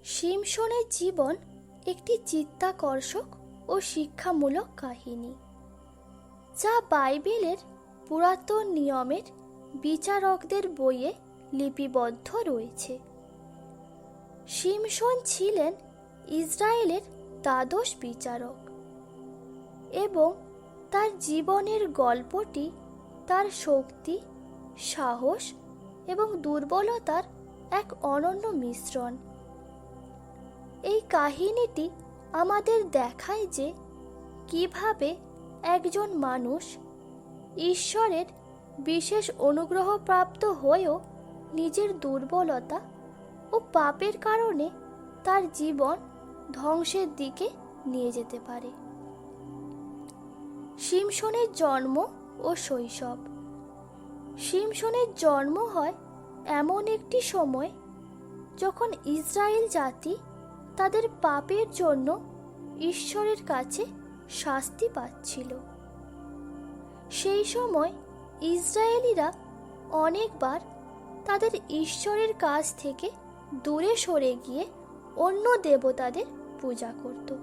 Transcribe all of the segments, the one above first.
শিমশনের জীবন একটি চিত্তাকর্ষক ও শিক্ষামূলক কাহিনী, যা বাইবেলের পুরাতন নিয়মের বিচারকদের বইয়ে লিপিবদ্ধ রয়েছে। শিমশন ছিলেন ইসরায়েলের দ্বাদশ বিচারক এবং তার জীবনের গল্পটি তার শক্তি, সাহস এবং দুর্বলতার এক অনন্য মিশ্রণ। এই কাহিনীটি আমাদের দেখায় যে কিভাবে একজন মানুষ ঈশ্বরের বিশেষ অনুগ্রহপ্রাপ্ত হয়েও নিজের দুর্বলতা ও পাপের কারণে তার জীবন ধ্বংসের দিকে নিয়ে যেতে পারে। শিমশনের জন্ম ও শৈশব। শিমশনের জন্ম হয় এমন একটি সময় যখন ইসরায়েল জাতি তাদের পাপের জন্য ঈশ্বরের কাছে শাস্তি পাচ্ছিল। সেই সময় ইসরায়েলিরা অনেকবার তাদের ঈশ্বরের কাছ থেকে দূরে সরে গিয়ে অন্য দেবতাদের পূজা করত।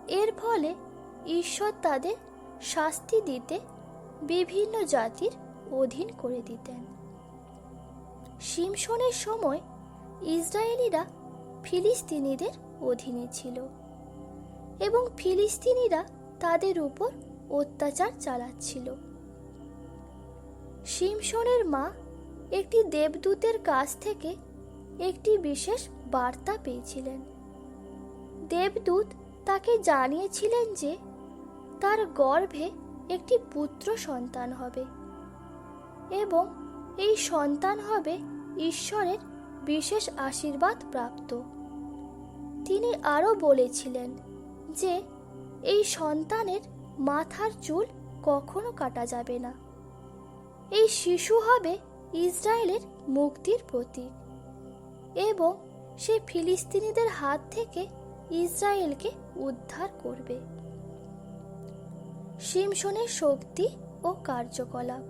এর ফলে ঈশ্বর তাদের শাস্তি দিতে বিভিন্ন জাতির অধীন করে দিতেন। শিমশনের সময় ইসরায়েলিরা ফিলিস্তিনিদের অধীনে ছিল এবং ফিলিস্তিনিরা তাদের উপর অত্যাচার চালাচ্ছিল। শিমশনের মা একটি দেবদূতের কাছ থেকে একটি বিশেষ বার্তা পেয়েছিলেন। দেবদূত তাকে জানিয়েছিলেন যে তার গর্ভে একটি পুত্র সন্তান হবে এবং এই সন্তান হবে ঈশ্বরের বিশেষ আশীর্বাদ প্রাপ্ত। তিনি আরও বলেছিলেন যে এই সন্তানের মাথার চুল কখনো কাটা যাবে না। এই শিশু হবে ইসরায়েলের মুক্তির প্রতীক এবং সে ফিলিস্তিনিদের হাত থেকে ইসরায়েলকে উদ্ধার করবে। শিমশনের শক্তি ও কার্যকলাপ।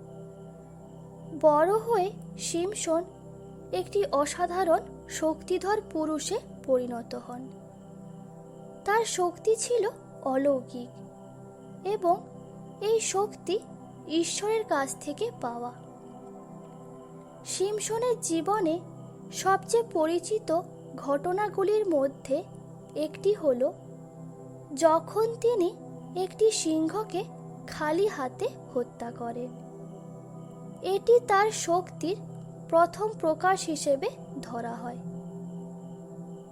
বড় হয়ে শিমশন একটি অসাধারণ শক্তিধর পুরুষে পরিণত হন। তার শক্তি ছিল অলৌকিক এবং এই শক্তি ঈশ্বরের কাছ থেকে পাওয়া। শিমশনের জীবনে সবচেয়ে পরিচিত ঘটনাগুলির মধ্যে একটি হল যখন তিনি একটি সিংহকে খালি হাতে হত্যা করেন। এটি তার শক্তির প্রথম প্রকাশ হিসেবে ধরা হয়।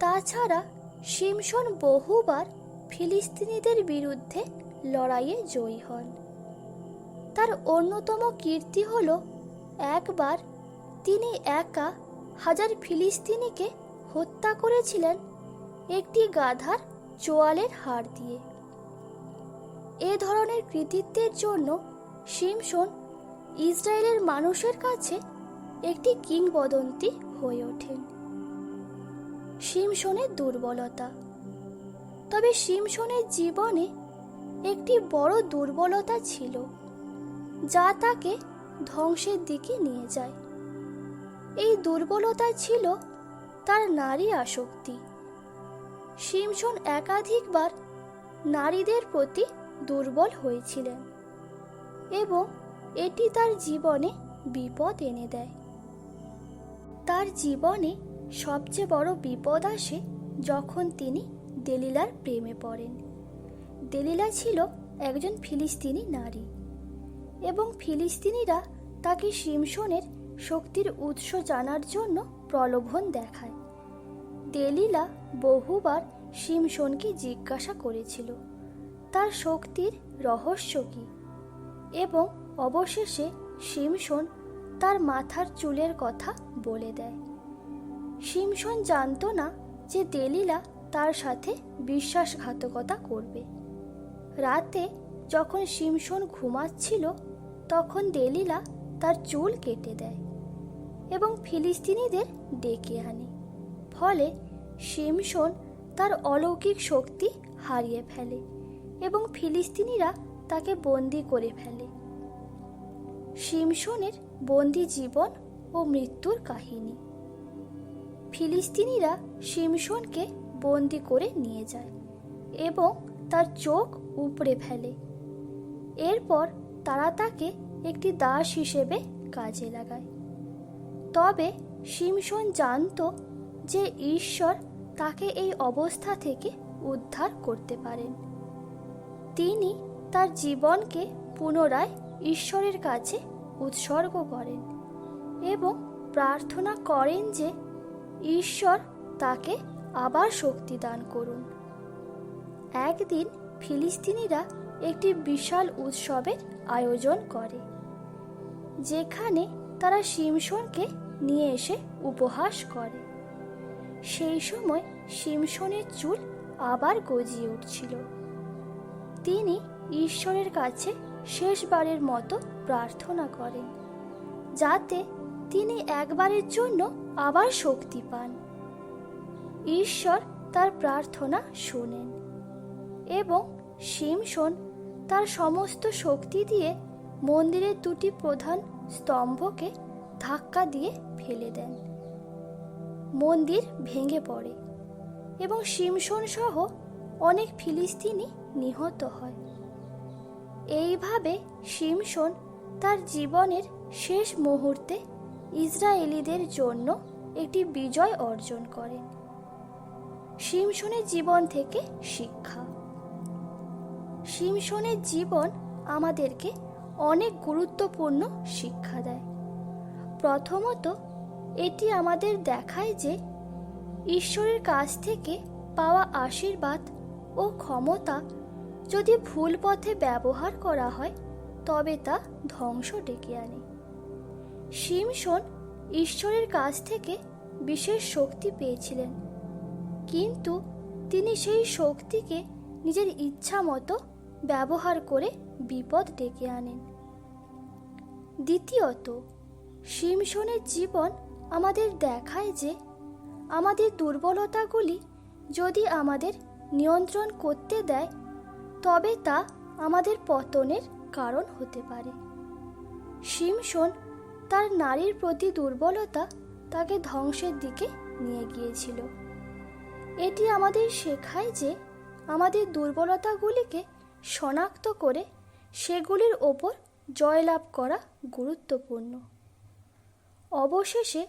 তাছাড়া শিমশন বহুবার ফিলিস্তিনিদের বিরুদ্ধে লড়াইয়ে জয়ী হন। তার অন্যতম কীর্তি হল একবার তিনি একা 1000 ফিলিস্তিনিকে হত্যা করেছিলেন একটি গাধার চোয়ালের হাড় দিয়ে। এ ধরনের কৃতিত্বের জন্য শিমশন ইসরায়েলের মানুষের কাছে একটি কিংবদন্তি হয়ে ওঠেন। শিমশনের দুর্বলতা। তবে শিমশনের জীবনে একটি বড় দুর্বলতা ছিল যা তাকে ধ্বংসের দিকে নিয়ে যায়। এই দুর্বলতা ছিল তার নারী আসক্তি। শিমশন একাধিকবার নারীদের প্রতি দুর্বল হয়েছিলেন এবং এটি তার জীবনে বিপদ এনে দেয়। তার জীবনে সবচেয়ে বড় বিপদ আসে যখন তিনি দেলিলার প্রেমে পড়েন। দেলিলা ছিল একজন ফিলিস্তিনি নারী এবং ফিলিস্তিনিরা তাকে শিমশনের শক্তির উৎস জানার জন্য প্রলোভন দেখায়। দেলিলা বহুবার শিমশনকে জিজ্ঞাসা করেছিল তার শক্তির রহস্য কী এবং অবশেষে শিমশন তার মাথার চুলের কথা বলে দেয়। শিমশন জানত না যে দেলিলা তার সাথে বিশ্বাসঘাতকতা করবে। রাতে যখন শিমশন ঘুমাচ্ছিল তখন দেলিলা তার চুল কেটে দেয় এবং ফিলিস্তিনিদের ডেকে আনে। ফলে শিমশন তার অলৌকিক শক্তি হারিয়ে ফেলে এবং ফিলিস্তিনিরা তাকে বন্দী করে ফেলে। শিমশনের বন্দী জীবন ও মৃত্যুর কাহিনী। ফিলিস্তিনিরা শিমশোনকে বন্দি করে নিয়ে যায় এবং তার চোখ উপড়ে ফেলে। এরপর তারা তাকে একটি দাস হিসেবে কাজে লাগায়। তবে শিমশোন জানত যে ঈশ্বর তাকে এই অবস্থা থেকে উদ্ধার করতে পারেন। তিনি তার জীবনকে পুনরায় ঈশ্বরের কাছে উৎসর্গ করেন এবং প্রার্থনা করেন যে ঈশ্বর তাকে আবার শক্তি দান করুন। একদিন ফিলিস্তিনিরা একটি বিশাল উৎসবের আয়োজন করে, যেখানে তারা শিমশোনকে নিয়ে এসে উপহাস করে। সেই সময় শিমশোনের চুল আবার গজিয়ে উঠছিল। তিনি ঈশ্বরের কাছে শেষবারের মতো প্রার্থনা করেন যাতে তিনি একবারের জন্য আবার শক্তি পান। ঈশ্বর তার প্রার্থনা শোনেন এবং শিমশোন তার সমস্ত শক্তি দিয়ে মন্দিরের দুটি প্রধান স্তম্ভকে ধাক্কা দিয়ে ফেলে দেন। মন্দির ভেঙে পড়ে এবং শিমশোন সহ অনেক ফিলিস্তিনি নিহত হয়। এইভাবে শিমশোন তার জীবনের শেষ মুহূর্তে ইসরায়েলিদের জন্য একটি বিজয় অর্জন করেন। শিমশোনের জীবন থেকে শিক্ষা। শিমশোনের জীবন আমাদেরকে অনেক গুরুত্বপূর্ণ শিক্ষা দেয়। প্রথমত, এটি আমাদের দেখায় যে ঈশ্বরের কাছ থেকে পাওয়া আশীর্বাদ ও ক্ষমতা যদি ভুল পথে ব্যবহার করা হয় তবে তা ধ্বংস ডেকে আনে। শিমশোন ঈশ্বরের কাছ থেকে বিশেষ শক্তি পেয়েছিলেন, কিন্তু তিনি সেই শক্তিকে নিজের ইচ্ছা মতো ব্যবহার করে বিপদ ডেকে আনেন। দ্বিতীয়ত, শিমশোনের জীবন আমাদের দেখায় যে আমাদের দুর্বলতাগুলি যদি আমাদের নিয়ন্ত্রণ করতে দেয় তবে তা আমাদের পতনের কারণ হতে পারে। শিমশোন তার নারীর প্রতি দুর্বলতা তাকে ধ্বংসের দিকে নিয়ে গিয়েছিল। এটি আমাদের শেখায় যে আমাদের দুর্বলতাগুলিকে শনাক্ত করে সেগুলির ওপর জয়লাভ করা গুরুত্বপূর্ণ। অবশেষে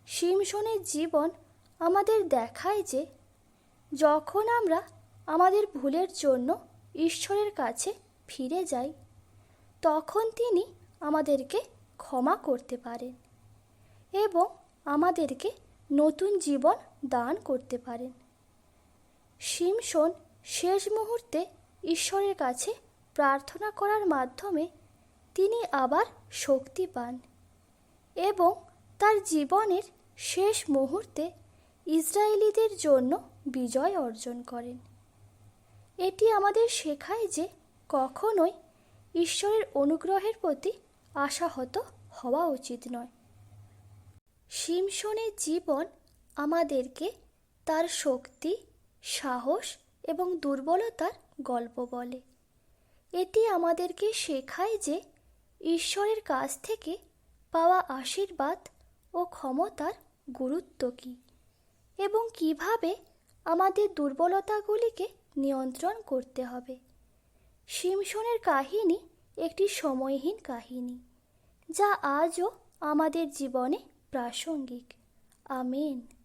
শিমশোনের জীবন আমাদের দেখায় যে যখন আমরা আমাদের ভুলের জন্য ঈশ্বরের কাছে ফিরে যাই তখন তিনি আমাদেরকে ক্ষমা করতে পারেন এবং আমাদেরকে নতুন জীবন দান করতে পারেন। শিমশোন শেষ মুহূর্তে ঈশ্বরের কাছে প্রার্থনা করার মাধ্যমে তিনি আবার শক্তি পান এবং তার জীবনের শেষ মুহূর্তে ইসরায়েলিদের জন্য বিজয় অর্জন করেন। এটি আমাদের শেখায় যে কখনোই ঈশ্বরের অনুগ্রহের প্রতি আশাহত হওয়া উচিত নয়। শিমশোনের জীবন আমাদেরকে তার শক্তি, সাহস এবং দুর্বলতার গল্প বলে। এটি আমাদেরকে শেখায় যে ঈশ্বরের কাছ থেকে পাওয়া আশীর্বাদ ও ক্ষমতার গুরুত্ব কী এবং কিভাবে আমাদের দুর্বলতাগুলিকে নিয়ন্ত্রণ করতে হবে। শিমশোনের কাহিনী একটি সময়হীন কাহিনী যা আজও আমাদের জীবনে প্রাসঙ্গিক। আমেন।